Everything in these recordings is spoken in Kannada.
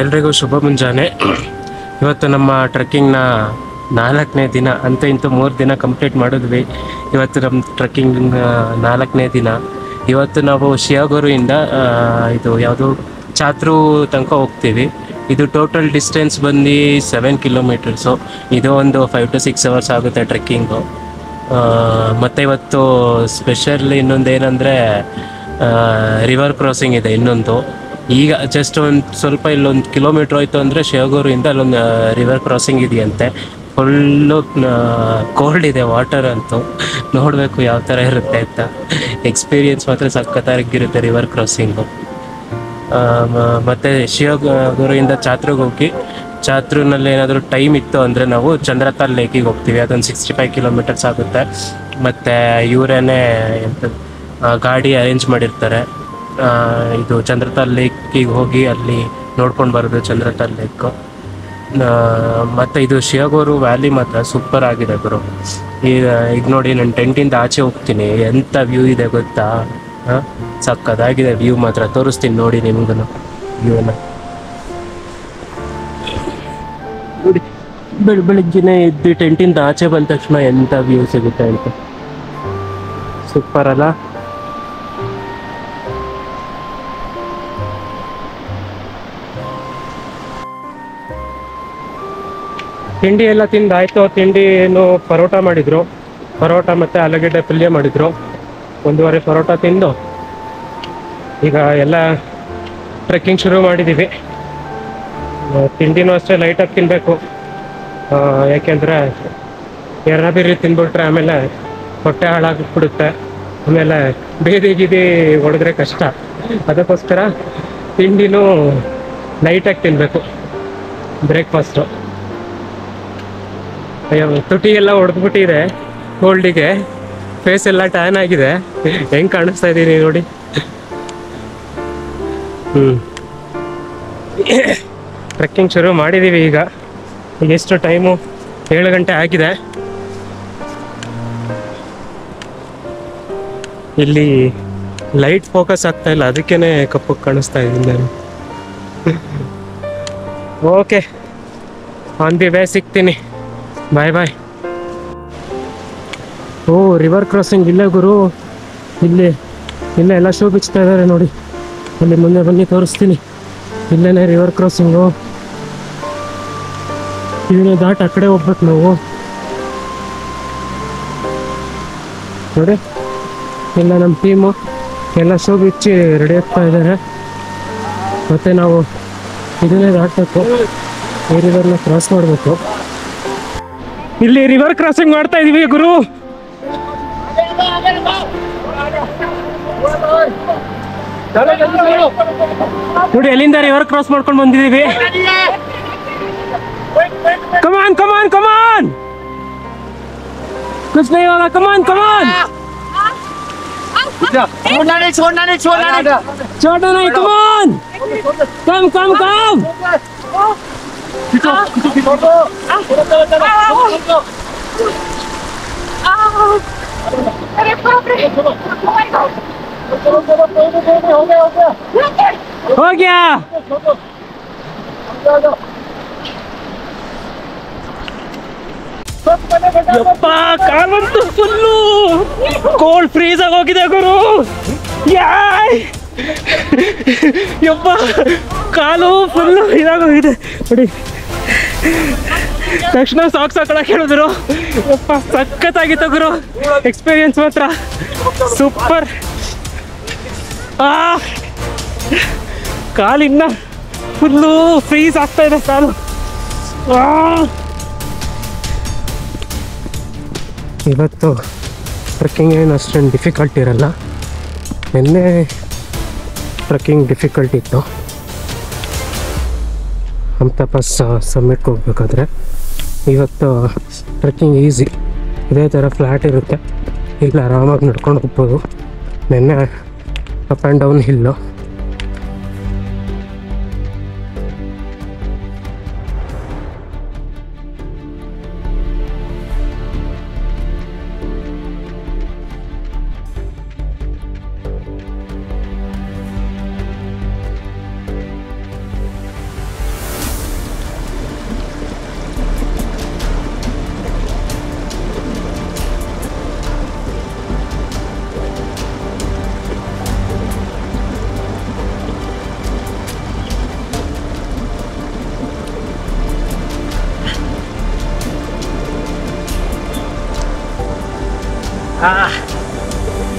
ಎಲ್ರಿಗೂ ಶುಭ ಮುಂಜಾನೆ. ಇವತ್ತು ನಮ್ಮ ಟ್ರೆಕ್ಕಿಂಗ್ನ 4ನೇ ದಿನ ಅಂತ ಇಂತೂ 3 ದಿನ ಕಂಪ್ಲೀಟ್ ಮಾಡಿದ್ವಿ. ಇವತ್ತು ನಮ್ಮ ಟ್ರೆಕ್ಕಿಂಗ್ 4ನೇ ದಿನ. ಇವತ್ತು ನಾವು ಶಿಯಾಗುರುಯಿಂದ ಇದು ಯಾವುದು ಚಾತ್ರು ತನಕ ಹೋಗ್ತೀವಿ. ಇದು ಟೋಟಲ್ ಡಿಸ್ಟೆನ್ಸ್ ಬಂದು 7 ಕಿಲೋಮೀಟರ್ಸು. ಇದು ಒಂದು 5 to 6 hours ಆಗುತ್ತೆ ಟ್ರೆಕ್ಕಿಂಗು. ಮತ್ತು ಇವತ್ತು ಸ್ಪೆಷಲ್ ಇನ್ನೊಂದು ಏನಂದರೆ ರಿವರ್ ಕ್ರಾಸಿಂಗ್ ಇದೆ ಇನ್ನೊಂದು. ಈಗ ಜಸ್ಟ್ ಒಂದು ಸ್ವಲ್ಪ ಇಲ್ಲೊಂದು ಕಿಲೋಮೀಟ್ರ್ ಹೋಯ್ತು ಅಂದರೆ ಶಿವಗೂರಿಂದ ಅಲ್ಲೊಂದು ರಿವರ್ ಕ್ರಾಸಿಂಗ್ ಇದೆಯಂತೆ. ಫುಲ್ಲು ಕೋಲ್ಡ್ ಇದೆ ವಾಟರ್ ಅಂತೂ. ನೋಡಬೇಕು ಯಾವ ಥರ ಇರುತ್ತೆ ಅಂತ. ಎಕ್ಸ್ಪೀರಿಯನ್ಸ್ ಮಾತ್ರ ಸಖತ್ತಾಗಿರುತ್ತೆ ರಿವರ್ ಕ್ರಾಸಿಂಗು. ಮತ್ತು ಶಿವಗೂರಿಂದ ಚಾತ್ರಿಗೆ ಹೋಗಿ ಚಾತ್ರನಲ್ಲಿ ಏನಾದರೂ ಟೈಮ್ ಇತ್ತು ಅಂದರೆ ನಾವು ಚಂದ್ರತಾಲ್ ಲೇಕಿಗೆ ಹೋಗ್ತೀವಿ. ಅದೊಂದು 65 ಕಿಲೋಮೀಟರ್ಸ್ ಆಗುತ್ತೆ. ಮತ್ತು ಇವರೇನೇ ಎಂತ ಗಾಡಿ ಅರೇಂಜ್ ಮಾಡಿರ್ತಾರೆ. ಇದು ಚಂದ್ರತಾಲ್ ಲೇಕಿಗೆ ಹೋಗಿ ಅಲ್ಲಿ ನೋಡ್ಕೊಂಡು ಬರೋದು ಚಂದ್ರತಾಲ್ ಲೇಕು. ಮತ್ತು ಇದು ಶಿವಗೂರು ವ್ಯಾಲಿ ಮಾತ್ರ ಸೂಪರ್ ಆಗಿದೆ ಗುರು. ಈಗ ನೋಡಿ ನಾನು ಟೆಂಟಿಂದ ಆಚೆ ಹೋಗ್ತೀನಿ, ಎಂಥ ವ್ಯೂ ಇದೆ ಗೊತ್ತಾ. ಸಕ್ಕದಾಗಿದೆ ವ್ಯೂ ಮಾತ್ರ. ತೋರಿಸ್ತೀನಿ ನೋಡಿ ನಿಮ್ಗೂ ವ್ಯೂನ. ನೋಡಿ ಬೆಳಗ್ಗೆನೇ ಎದ್ದು ಟೆಂಟಿಂದ ಆಚೆ ಬಂದ ತಕ್ಷಣ ಎಂಥ ವ್ಯೂ ಸಿಗುತ್ತೆ ಅಂತ. ಸೂಪರ್ ಅಲ್ಲ. ತಿಂಡಿ ಎಲ್ಲ ತಿಂದಾಯ್ತು. ತಿಂಡಿ ಏನು ಪರೋಟ ಮಾಡಿದ್ರು, ಪರೋಟ ಮತ್ತು ಆಲೂಗಡ್ಡೆ ಪಲ್ಯ ಮಾಡಿದ್ರು. 1.5 ಪರೋಟ ತಿಂದು ಈಗ ಎಲ್ಲ ಟ್ರೆಕ್ಕಿಂಗ್ ಶುರು ಮಾಡಿದ್ದೀವಿ. ತಿಂಡಿನೂ ಅಷ್ಟೇ ಲೈಟಾಗಿ ತಿನ್ನಬೇಕು, ಯಾಕೆಂದರೆ ಎರ್ರಬಿರಿ ತಿಂದ್ಬಿಟ್ರೆ ಆಮೇಲೆ ಹೊಟ್ಟೆ ಹಾಳಾಗಿಬಿಡುತ್ತೆ. ಆಮೇಲೆ ಬೇದಿ ಗೀದಿ ಹೊಡೆದ್ರೆ ಕಷ್ಟ. ಅದಕ್ಕೋಸ್ಕರ ತಿಂಡಿನೂ ಲೈಟಾಗಿ ತಿನ್ನಬೇಕು ಬ್ರೇಕ್ಫಾಸ್ಟು. ಅಯ್ಯೋ ತುಟಿ ಎಲ್ಲ ಹೊಡೆದ್ಬಿಟ್ಟಿದೆ ಕೋಲ್ಡಿಗೆ. ಫೇಸ್ ಎಲ್ಲ ಟ್ಯಾನ್ ಆಗಿದೆ. ಹೆಂಗೆ ಕಾಣಿಸ್ತಾ ಇದ್ದೀನಿ ನೋಡಿ. ಟ್ರೆಕ್ಕಿಂಗ್ ಶುರು ಮಾಡಿದ್ದೀವಿ ಈಗ. ಎಷ್ಟು ಟೈಮು 7 ಗಂಟೆ ಆಗಿದೆ. ಇಲ್ಲಿ ಲೈಟ್ ಫೋಕಸ್ ಆಗ್ತಾ ಇಲ್ಲ, ಅದಕ್ಕೇ ಕಪ್ಪಗೆ ಕಾಣಿಸ್ತಾ ಇದ್ದೀನಿ ನಾನು. ಓಕೆ, ಆನ್ ದಿ ವೇ ಸಿಗ್ತೀನಿ. ಬಾಯ್ ಬಾಯ್. ಓ, ರಿವರ್ ಕ್ರಾಸಿಂಗ್ ಇಲ್ಲೇ ಗುರು. ಇಲ್ಲೇ ಎಲ್ಲ ಶೂ ಬಿಚ್ತಾ ಇದ್ದಾರೆ ನೋಡಿ. ಅಲ್ಲಿ ಮುಂದೆ ಬನ್ನಿ ತೋರಿಸ್ತೀನಿ. ಇಲ್ಲೇನೆ ರಿವರ್ ಕ್ರಾಸಿಂಗು. ಇದನ್ನ ದಾಟ್ ಆ ಕಡೆ ಹೋಗ್ಬೇಕು ನಾವು. ನೋಡಿ ಎಲ್ಲ ನಮ್ಮ ಟೀಮು ಎಲ್ಲ ಶೂ ಬಿಚ್ಚಿ ರೆಡಿ ಆಗ್ತಾ ಇದ್ದಾರೆ. ಮತ್ತು ನಾವು ಇದನ್ನೇ ದಾಟಬೇಕು. ಈ ರಿವರ್ನ ಕ್ರಾಸ್ ಮಾಡಬೇಕು. ಇಲ್ಲಿ ರಿವರ್ ಕ್ರಾಸಿಂಗ್ ಮಾಡ್ತಾ ಇದೀವಿ ಗುರು. ನೋಡಿ ಎಲ್ಲಿಂದ ರಿವರ್ ಕ್ರಾಸ್ ಮಾಡ್ಕೊಂಡು ಬಂದಿದ್ದೀವಿ. ಕಮಾನ್ ಕಮಾನ್ ಕಮಾನ್, कुछ नहीं होगा. कमान कमान, छोड़ना नहीं. कमान, कम. हो गया. ಯಪ್ಪ, ಕಾಲಂತೂ ಫುಲ್ಲು ಕೋಲ್ಡ್ ಫ್ರೀಸ್ ಆಗಿ ಹೋಗಿದೆ ಗುರು. ಯಪ್ಪ, ಕಾಲು ಫುಲ್ಲು ಇದಾಗೋಗಿದೆ ನೋಡಿ. ತಕ್ಷಣ ಸಾಕ್ಸ್ ಹಾಕೊಳಕ್ಕೆ ಹೇಳಿದ್ರು. ಯಪ್ಪ, ಸಖತ್ತಾಗಿತ್ತು ಗುರು. ಎಕ್ಸ್ಪೀರಿಯನ್ಸ್ ಮಾತ್ರ ಸೂಪರ್. ಕಾಲಿನ್ನ ಫುಲ್ಲು ಫ್ರೀಸ್ ಆಗ್ತಾ ಇದೆ ಕಾಲು. ಇವತ್ತು ಟ್ರೆಕ್ಕಿಂಗ್ ಏನು ಅಷ್ಟೊಂದು ಡಿಫಿಕಲ್ಟ್ ಇರಲ್ಲ. ನಿನ್ನೆ ಟ್ರೆಕ್ಕಿಂಗ್ ಡಿಫಿಕಲ್ಟ್ ಇತ್ತು. ಹಂಪ್ತಪಾಸ್ ಸಮ್ಮಿಟ್ಗೆ ಹೋಗ್ಬೇಕಾದ್ರೆ. ಇವತ್ತು ಟ್ರೆಕ್ಕಿಂಗ್ ಈಸಿ. ಇದೇ ಥರ ಫ್ಲ್ಯಾಟ್ ಇರುತ್ತೆ, ಇಲ್ಲಿ ಆರಾಮಾಗಿ ನಡ್ಕೊಂಡು ಹೋಗ್ಬೋದು. ನಿನ್ನೆ up and down hill.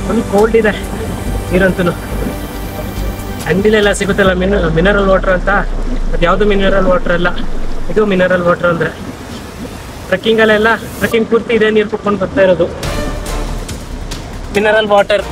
Full cold ಇದೆ ನೀರಂತೂ. ಅಂಗಡಿಲೆಲ್ಲ ಸಿಗುತ್ತಲ್ಲ ಮಿನರಲ್ ವಾಟರ್ ಅಂತ, ಅದು ಯಾವುದು ಮಿನರಲ್ ವಾಟರ್ ಅಲ್ಲ, ಇದು ಮಿನರಲ್ ವಾಟರ್ ಅಂದರೆ. ಟ್ರೆಕ್ಕಿಂಗಲ್ಲೆಲ್ಲ ಟ್ರೆಕ್ಕಿಂಗ್ ಪೂರ್ತಿ ಇದೇ ನೀರು ಕುತ್ಕೊಂಡು ಬರ್ತಾ ಇರೋದು, ಮಿನರಲ್ ವಾಟರ್.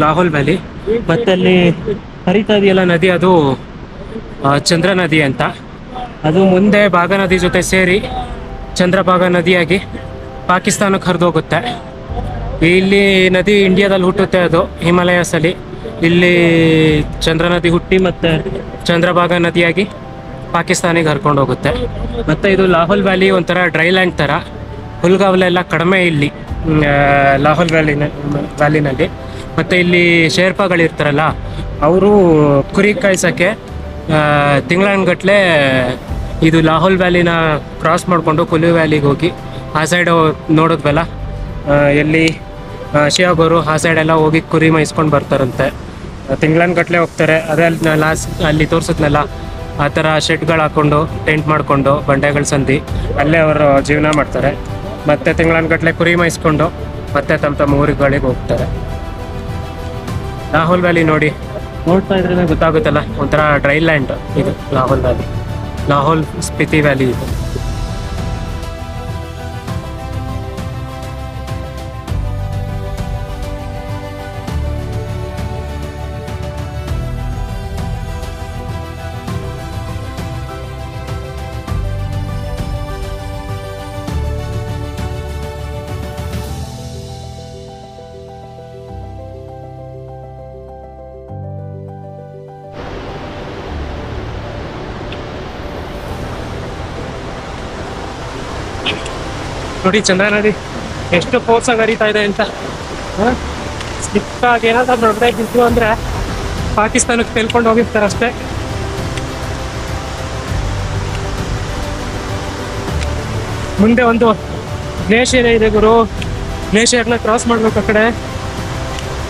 ಲಾಹೋಲ್ ವ್ಯಾಲಿ, ಮತ್ತೆ ಅಲ್ಲಿ ಹರಿತಾ ಇದೆಯಲ್ಲ ನದಿ, ಅದು ಚಂದ್ರ ನದಿ ಅಂತ. ಅದು ಮುಂದೆ ಭಾಗ ನದಿ ಜೊತೆ ಸೇರಿ ಚಂದ್ರಭಾಗ ನದಿಯಾಗಿ ಪಾಕಿಸ್ತಾನಕ್ಕೆ ಹರಿದೋಗುತ್ತೆ. ಇಲ್ಲಿ ನದಿ ಇಂಡಿಯಾದಲ್ಲಿ ಹುಟ್ಟುತ್ತೆ, ಅದು ಹಿಮಾಲಯಸಲ್ಲಿ. ಇಲ್ಲಿ ಚಂದ್ರ ನದಿ ಹುಟ್ಟಿ ಮತ್ತೆ ಚಂದ್ರಭಾಗ ನದಿಯಾಗಿ ಪಾಕಿಸ್ತಾನಿಗೆ ಹರ್ಕೊಂಡು ಹೋಗುತ್ತೆ. ಮತ್ತು ಇದು ಲಾಹೋಲ್ ವ್ಯಾಲಿ ಒಂಥರ ಡ್ರೈ ಲ್ಯಾಂಡ್ ಥರ, ಹುಲ್ಗಾವಲೆಲ್ಲ ಕಡಿಮೆ ಇಲ್ಲಿ ಲಾಹೋಲ್ ವ್ಯಾಲಿನಲ್ಲಿ. ಮತ್ತು ಇಲ್ಲಿ ಶೇರ್ಪಾಗಳಿರ್ತಾರಲ್ಲ, ಅವರು ಕುರಿ ಕಾಯ್ಸೋಕ್ಕೆ ತಿಂಗಳಗಟ್ಟಲೆ ಇದು ಲಾಹೋಲ್ ವ್ಯಾಲಿನ ಕ್ರಾಸ್ ಮಾಡಿಕೊಂಡು ಕುಲು ವ್ಯಾಲಿಗೆ ಹೋಗಿ ಆ ಸೈಡ್ ನೋಡಿದ್ವಲ್ಲ ಎಲ್ಲಿ ಶಿಯಾಗೋರು, ಆ ಸೈಡೆಲ್ಲ ಹೋಗಿ ಕುರಿ ಮೇಯಿಸ್ಕೊಂಡು ಬರ್ತಾರಂತೆ. ತಿಂಗಳಗಟ್ಟಲೆ ಹೋಗ್ತಾರೆ. ಅದೇ ಅಲ್ಲಿ ತೋರಿಸಿದ್ನಲ್ಲ ಆ ಥರ ಶೆಡ್ಗಳು ಹಾಕ್ಕೊಂಡು ಟೆಂಟ್ ಮಾಡಿಕೊಂಡು ಬಂಡೆಗಳ ಸಂದಿ ಅಲ್ಲೇ ಅವರು ಜೀವನ ಮಾಡ್ತಾರೆ. ಮತ್ತು ತಿಂಗಳಗಟ್ಟಲೆ ಕುರಿ ಮೇಯಿಸ್ಕೊಂಡು ಮತ್ತೆ ತಮ್ಮ ಊರುಗಳಿಗೆ ಹೋಗ್ತಾರೆ. ಲಾಹೋಲ್ ವ್ಯಾಲಿ ನೋಡ್ತಾ ಇದ್ರೆ ಗೊತ್ತಾಗುತ್ತಲ್ಲ, ಒಂಥರ ಡ್ರೈ ಲ್ಯಾಂಡ್ ಇದು ಲಾಹೋಲ್ ವ್ಯಾಲಿ, ಲಾಹೋಲ್ ಸ್ಪಿತಿ ವ್ಯಾಲಿ ಇದು. ನೋಡಿ ಚಂದ್ರ ನದಿ ಎಷ್ಟು ಫೋರ್ಸಾಗಿ ಹರಿತಾ ಇದೆ ಅಂತ. ಸ್ಲಿಪ್ಪಾಗಿ ಏನಾದ್ರು ದೊಡ್ಡದಾಗಿ ಬಿದ್ದು ಅಂದರೆ ಪಾಕಿಸ್ತಾನಕ್ಕೆ ತೆಲ್ಕೊಂಡು ಹೋಗಿರ್ತಾರೆ ಅಷ್ಟೇ. ಮುಂದೆ ಒಂದು ಗ್ಲೇಷಿಯರ್ ಇದೆ ಗುರು, ಗ್ಲೇಷಿಯರ್ನ ಕ್ರಾಸ್ ಮಾಡ್ಬೇಕು. ಆ ಕಡೆ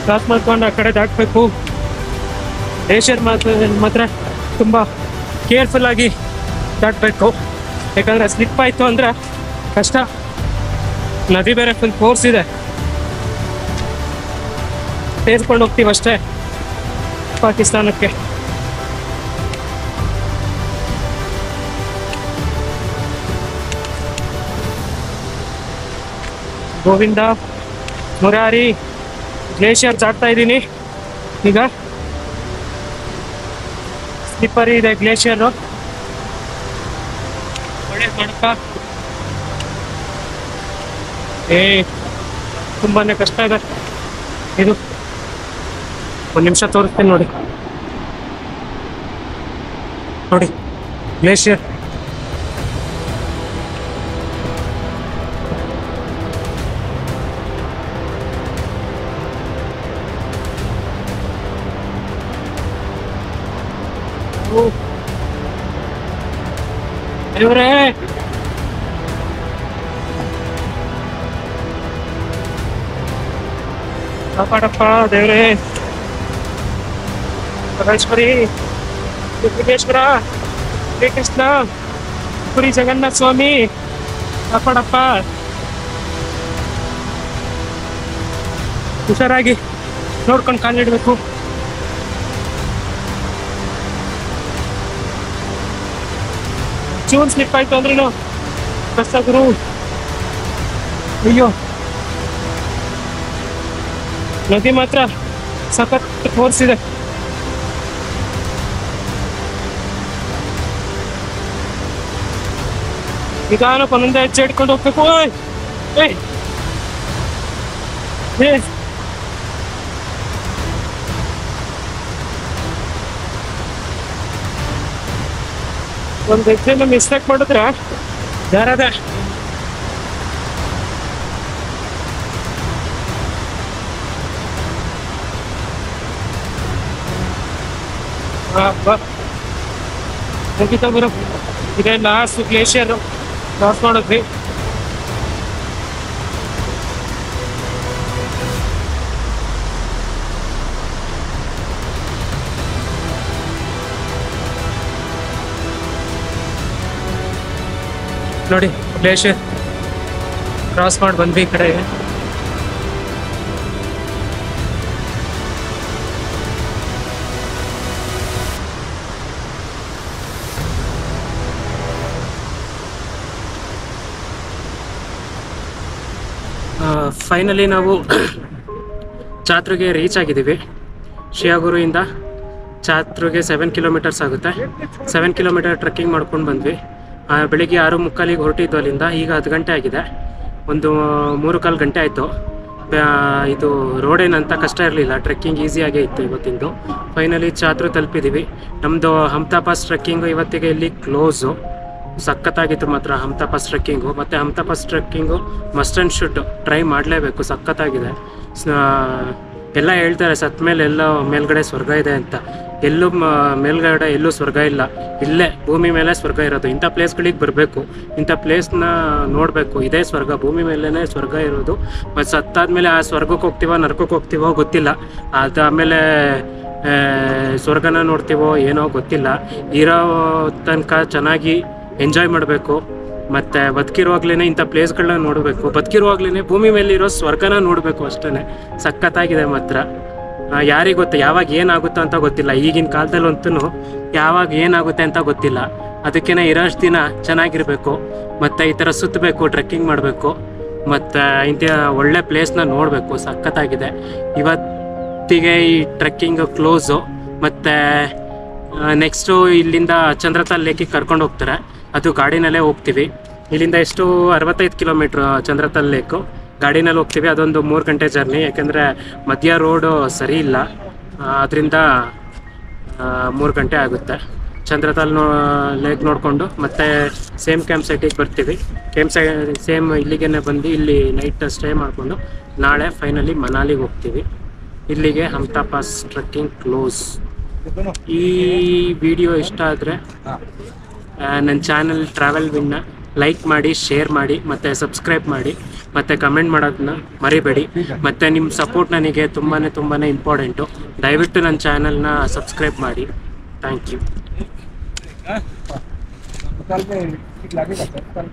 ಕ್ರಾಸ್ ಮಾಡ್ಕೊಂಡು ಆ ಕಡೆ ದಾಟಬೇಕು. ಗ್ಲೇಷಿಯರ್ ಮಾತ್ರ ತುಂಬ ಕೇರ್ಫುಲ್ಲಾಗಿ ದಾಟಬೇಕು. ಯಾಕಂದರೆ ಸ್ಲಿಪ್ ಆಯಿತು ಅಂದರೆ ಕಷ್ಟ. ನದಿ ಬೇರೆ ಫುಲ್ ಫೋರ್ಸ್ ಇದೆ, ಸೇರ್ಕೊಂಡು ಹೋಗ್ತೀವಿ ಅಷ್ಟೇ ಪಾಕಿಸ್ತಾನಕ್ಕೆ. ಗೋವಿಂದ ಮುರಾರಿ ಗ್ಲೇಷಿಯರ್ ದಾಟ್ತಾ ಇದ್ದೀನಿ ಈಗ. ಸ್ಲಿಪ್ಪರಿ ಇದೆ ಗ್ಲೇಷಿಯರು, ಒಳ್ಳೆ ಮಣಕ. ತುಂಬಾ ಕಷ್ಟ ಇದೆ ಇದು. ಒಂದು ನಿಮಿಷ ತೋರಿಸ್ತೀನಿ ನೋಡಿ ಗ್ಲೇಷಿಯರ್. ದೇವ್ರೇ, ಕಾಪಾಡಪ್ಪ ದೇವ್ರೇ. ಪರಮೇಶ್ವರಿ, ಲಿಂಗೇಶ್ವರ, ಶ್ರೀಕೃಷ್ಣ, ಪುರಿ ಜಗನ್ನಾಥ ಸ್ವಾಮಿ, ಕಾಪಾಡಪ್ಪ. ಹುಷಾರಾಗಿ ನೋಡ್ಕೊಂಡು ಕಾಲಿಡಬೇಕು. ಚೂರು ಸ್ಲಿಪ್ ಆಯ್ತು ಅಂದ್ರೂ ಕಷ್ಟ ಗುರು. ಅಯ್ಯೋ, ನದಿ ಮಾತ್ರ ಸಖತ್ ಫೋರ್ಸ್ ಇದೆ. ನಿಧಾನಕ್ಕೆ ಒಂದೊಂದೇ ಹೆಜ್ಜೆ ಇಟ್ಕೊಂಡು ಹೋಗ್ಬೇಕು. ಒಂದು ಹೆಜ್ಜೆನ ಮಿಸ್ಟೇಕ್ ಮಾಡಿದ್ರೆ ಯಾರದ ಮುಗಿತ ಗುರು. ಇದೇ ಲಾಸ್ಟ್ ಗ್ಲೇಷಿಯರ್ ಕ್ರಾಸ್ ಮಾಡಿದ್ವಿ. ನೋಡಿ ಗ್ಲೇಷಿಯರ್ ಕ್ರಾಸ್ ಮಾಡಿ ಬಂದ್ವಿ ಈ ಕಡೆ. ಫೈನಲಿ ನಾವು ಚಾತ್ರಿಗೆ ರೀಚ್ ಆಗಿದ್ದೀವಿ. ಶಿಯಾಗುರುಯಿಂದ ಚಾತ್ರಿಗೆ 7 ಕಿಲೋಮೀಟರ್ಸ್ ಆಗುತ್ತೆ. 7 ಕಿಲೋಮೀಟರ್ ಟ್ರೆಕ್ಕಿಂಗ್ ಮಾಡ್ಕೊಂಡು ಬಂದ್ವಿ. ಬೆಳಿಗ್ಗೆ 6:45 ಹೊರಟಿದ್ದು ಅಲ್ಲಿಂದ. ಈಗ 10 ಗಂಟೆ ಆಗಿದೆ. ಒಂದು 3-4 ಗಂಟೆ ಆಯಿತು. ಇದು ರೋಡ್ ಏನಂತ ಕಷ್ಟ ಇರಲಿಲ್ಲ, ಟ್ರೆಕ್ಕಿಂಗ್ ಈಸಿಯಾಗೇ ಇತ್ತು ಇವತ್ತಿಂದು. ಫೈನಲಿ ಚಾತ್ರ ತಲುಪಿದ್ದೀವಿ. ನಮ್ಮದು ಹಮ್ತಾ ಪಾಸ್ ಟ್ರೆಕ್ಕಿಂಗು ಇವತ್ತಿಗೆ ಇಲ್ಲಿ ಕ್ಲೋಸು. ಸಖತ್ತಾಗಿತ್ತು ಮಾತ್ರ ಹಮ್ತಾ ಪಾಸ್ ಟ್ರೆಕ್ಕಿಂಗು. ಮತ್ತು Hampta Pass trekking must and should try ಮಾಡಲೇಬೇಕು, ಸಖತ್ತಾಗಿದೆ. ಎಲ್ಲ ಹೇಳ್ತಾರೆ ಸತ್ತ ಮೇಲೆ ಎಲ್ಲ ಮೇಲ್ಗಡೆ ಸ್ವರ್ಗ ಇದೆ ಅಂತ. ಎಲ್ಲೂ ಮೇಲ್ಗಡೆ ಎಲ್ಲೂ ಸ್ವರ್ಗ ಇಲ್ಲ, ಇಲ್ಲೇ ಭೂಮಿ ಮೇಲೆ ಸ್ವರ್ಗ ಇರೋದು. ಇಂಥ ಪ್ಲೇಸ್ಗಳಿಗೆ ಬರಬೇಕು, ಇಂಥ ಪ್ಲೇಸ್ನ ನೋಡಬೇಕು. ಇದೇ ಸ್ವರ್ಗ, ಭೂಮಿ ಮೇಲೇ ಸ್ವರ್ಗ ಇರೋದು. ಮತ್ತು ಸತ್ತಾದ್ಮೇಲೆ ಆ ಸ್ವರ್ಗಕ್ಕೆ ಹೋಗ್ತೀವೋ ನರಕಕ್ಕೆ ಹೋಗ್ತೀವೋ ಗೊತ್ತಿಲ್ಲ. ಅದಾದಮೇಲೆ ಸ್ವರ್ಗನ ನೋಡ್ತೀವೋ ಏನೋ ಗೊತ್ತಿಲ್ಲ. ಇರೋ ತನಕ ಚೆನ್ನಾಗಿ ಎಂಜಾಯ್ ಮಾಡಬೇಕು. ಮತ್ತು ಬದುಕಿರುವಾಗ್ಲೇ ಇಂಥ ಪ್ಲೇಸ್ಗಳನ್ನ ನೋಡಬೇಕು. ಬದುಕಿರುವಾಗ್ಲೇ ಭೂಮಿ ಮೇಲಿರೋ ಸ್ವರ್ಗನ ನೋಡಬೇಕು ಅಷ್ಟೇ. ಸಖತ್ತಾಗಿದೆ ಮಾತ್ರ. ಯಾರಿಗೆ ಗೊತ್ತು ಯಾವಾಗ ಏನಾಗುತ್ತೋ ಅಂತ ಗೊತ್ತಿಲ್ಲ. ಈಗಿನ ಕಾಲದಲ್ಲಂತೂ ಯಾವಾಗ ಏನಾಗುತ್ತೆ ಅಂತ ಗೊತ್ತಿಲ್ಲ. ಅದಕ್ಕೇ ಇರೋಷ್ಟು ದಿನ ಚೆನ್ನಾಗಿರಬೇಕು. ಮತ್ತು ಈ ಥರ ಸುತ್ತಬೇಕು, ಟ್ರೆಕ್ಕಿಂಗ್ ಮಾಡಬೇಕು, ಮತ್ತು ಇಂಥ ಒಳ್ಳೆ ಪ್ಲೇಸ್ನ ನೋಡಬೇಕು. ಸಖತ್ತಾಗಿದೆ. ಇವತ್ತಿಗೆ ಈ ಟ್ರೆಕ್ಕಿಂಗ್ ಕ್ಲೋಸು. ಮತ್ತು ನೆಕ್ಸ್ಟು ಇಲ್ಲಿಂದ ಚಂದ್ರತಾಲ್ ಲೇಕಿಗೆ ಕರ್ಕೊಂಡು ಹೋಗ್ತಾರೆ. ಅದು ಗಾಡಿನಲ್ಲೇ ಹೋಗ್ತೀವಿ. ಇಲ್ಲಿಂದ ಎಷ್ಟು 65 ಕಿಲೋಮೀಟ್ರ್ ಚಂದ್ರತಾಲ್ ಲೇಕು. ಗಾಡಿನಲ್ಲಿ ಹೋಗ್ತೀವಿ. ಅದೊಂದು 3 ಗಂಟೆ ಜರ್ನಿ. ಯಾಕೆಂದರೆ ಮಧ್ಯ ರೋಡು ಸರಿ ಇಲ್ಲ, ಅದರಿಂದ 3 ಗಂಟೆ ಆಗುತ್ತೆ. ಚಂದ್ರತಾಲ್ ಲೇಕ್ ನೋಡಿಕೊಂಡು ಮತ್ತೆ ಸೇಮ್ ಕ್ಯಾಂಪ್ ಸೈಟಿಗೆ ಬರ್ತೀವಿ. ಸೇಮ್ ಇಲ್ಲಿಗೆ ಬಂದು ಇಲ್ಲಿ ನೈಟ್ ಸ್ಟೇ ಮಾಡಿಕೊಂಡು ನಾಳೆ ಫೈನಲಿ ಮನಾಲಿಗೆ ಹೋಗ್ತೀವಿ. ಇಲ್ಲಿಗೆ ಹಮ್ತಾ ಪಾಸ್ ಟ್ರೆಕ್ಕಿಂಗ್ ಕ್ಲೋಸ್. ಈ ವಿಡಿಯೋ ಇಷ್ಟ ಆದರೆ ನನ್ನ ಚಾನಲ್ ಟ್ರಾವೆಲ್ ವಿನ್ನ ಲೈಕ್ ಮಾಡಿ, ಶೇರ್ ಮಾಡಿ, ಮತ್ತು ಸಬ್ಸ್ಕ್ರೈಬ್ ಮಾಡಿ, ಮತ್ತು ಕಮೆಂಟ್ ಮಾಡೋದನ್ನ ಮರಿಬೇಡಿ. ಮತ್ತು ನಿಮ್ಮ ಸಪೋರ್ಟ್ ನನಗೆ ತುಂಬಾ ಇಂಪಾರ್ಟೆಂಟು. ದಯವಿಟ್ಟು ನನ್ನ ಚಾನಲ್ನ ಸಬ್ಸ್ಕ್ರೈಬ್ ಮಾಡಿ. Thank you. कल में ठीक लगेगा सर कल